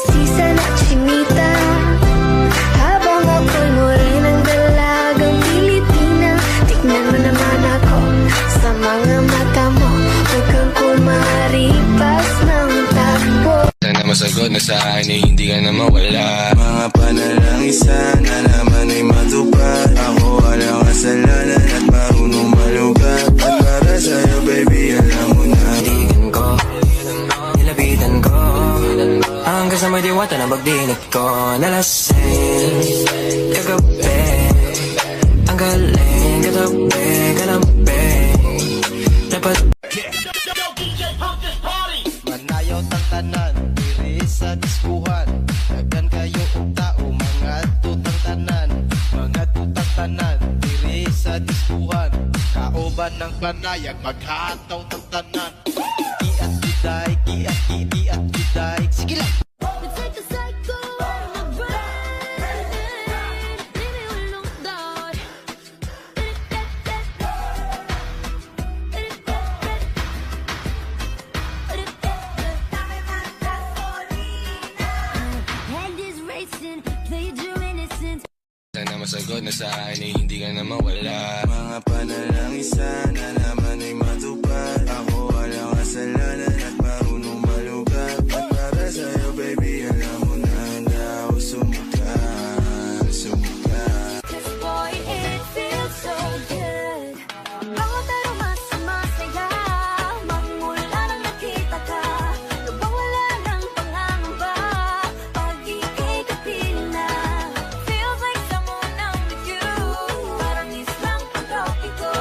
mestiza na chinita, habang ako'y morenang dalagang Pilipina. Tignan mo naman ako sa mga mata mo, huwag kang kumaripas ng takbo. Sana masagot na sa akin ay hindi ka na mawala. Mga panalangin sana naman ay matupad. Ako walang kasalanan at marunong malugat. At para sa'yo baby alam mo na, Tingin ko, nilapitan ko, hanggang sa may diwata na magdinig ko. Nalasing, kagabi, ang galing, katabi, kalambing. Dapat manayot ang tanan, diri sa diskuhan. Daghan kayo og tao, mga tutang tanan. Mga tutang tanan, diri sa diskuhan. Kaoban ng panayag, maghataw ng tanan. Kiat giday, kiat giday. Sige lang! Sana masagot na sa akin ay hindi ka na mawala. Mga panalangin sana naman ay matupad. Ako walang kasalanan at marunong malugat. At para sa'yo baby alam mo na handa ako sumukat, sumukat. Cause boy it feels so good, bawat aroma sumasaya. Magmula nang nakita ka, lubang wala ng pangangamba. Pag ika'y kapiling na, feels like someone I'm with you. Parang islang pagtropiko,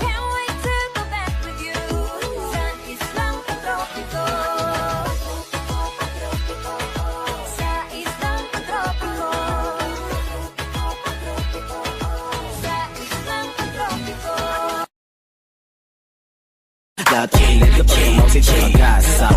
can't wait to go back with you. Sa islang pagtropiko, sa islang pagtropiko, sa islang pagtropiko. lahat ang pilit kapag umawsin sa mag-asa.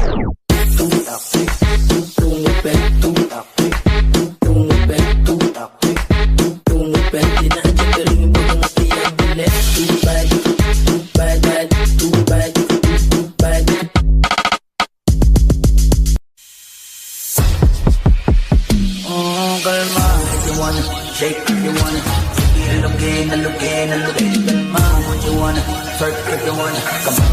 Kalma, if you wanna shake, if you wanna sige, alugin, alugin, alugin. Kalma, what you wanna twerk, if you wanna come on.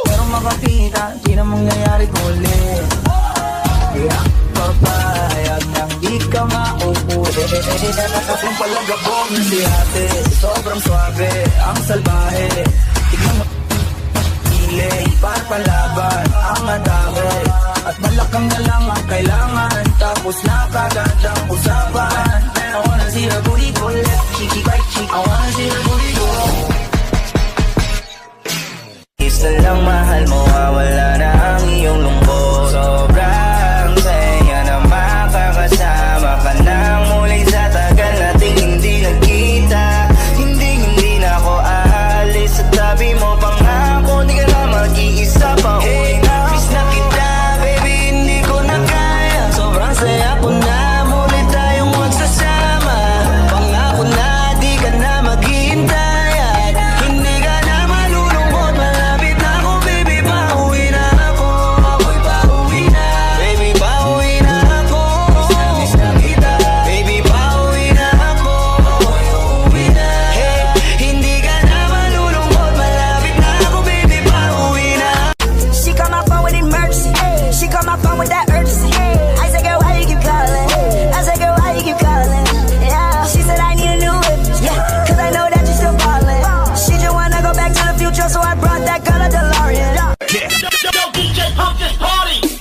Pero makakita, di na mangyayari ulit. Di ako papayag nang di ka mauuli. Ang palagabong na si ate, sobrang swabe, ang salbahe. Tignan mo, ilay, para palaban ang madami. At malakang na lang ang kailangan, tapos na kagad ang usapan. I wanna see her booty go left, cheeky right cheek. I wanna see her booty go. Isa lang mahal mo, wala na ang iyong lungkot. Sobrang saya na makakasama ka nang muli sa tagal nating hindi nagkita. Hindi na ako aalis sa tabi mo, pangako di ka na mag-iisa pa. Hey, miss na kita, baby, hindi ko na kaya. Sobrang saya ko na muli tayong magsasama. Pangako na di ka na maghihintay at hindi ka na malulungkot. Malapit na ako, baby, pauwi na ako. Ako'y pauwi na, baby, pauwi na ako. Miss na kita, baby, pauwi na ako. Ako'y uuwi na, hey, hindi ka na malulungkot. Malapit na ako, baby, pauwi na. She call my phone with emergency. She call my phone with that urgency. I said, girl, why you keep calling? I said, girl, why you keep calling? Yeah. She said, I need a new whip. Yeah, cause I know that you're still falling. She just wanna go back to the future, so I brought that girl a DeLorean.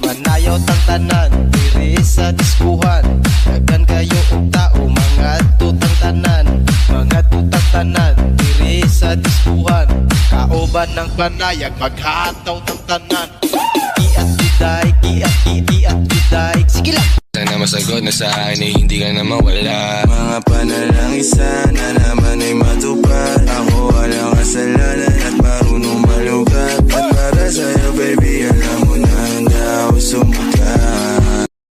Manayot ang tanan, diri sa diskuhan. Daghan kayo og tao, mga tutang tanan. Mga tutang tanan, diri sa diskuhan. Kaoban ng panayag, maghataw ng tanan. Kiat giday, kiat giday. Sige lang! Sana masagot na sa akin ay hindi ka na mawala. Mga panalangin sana naman ay matupad. Ako walang kasalanan at marunong malugat.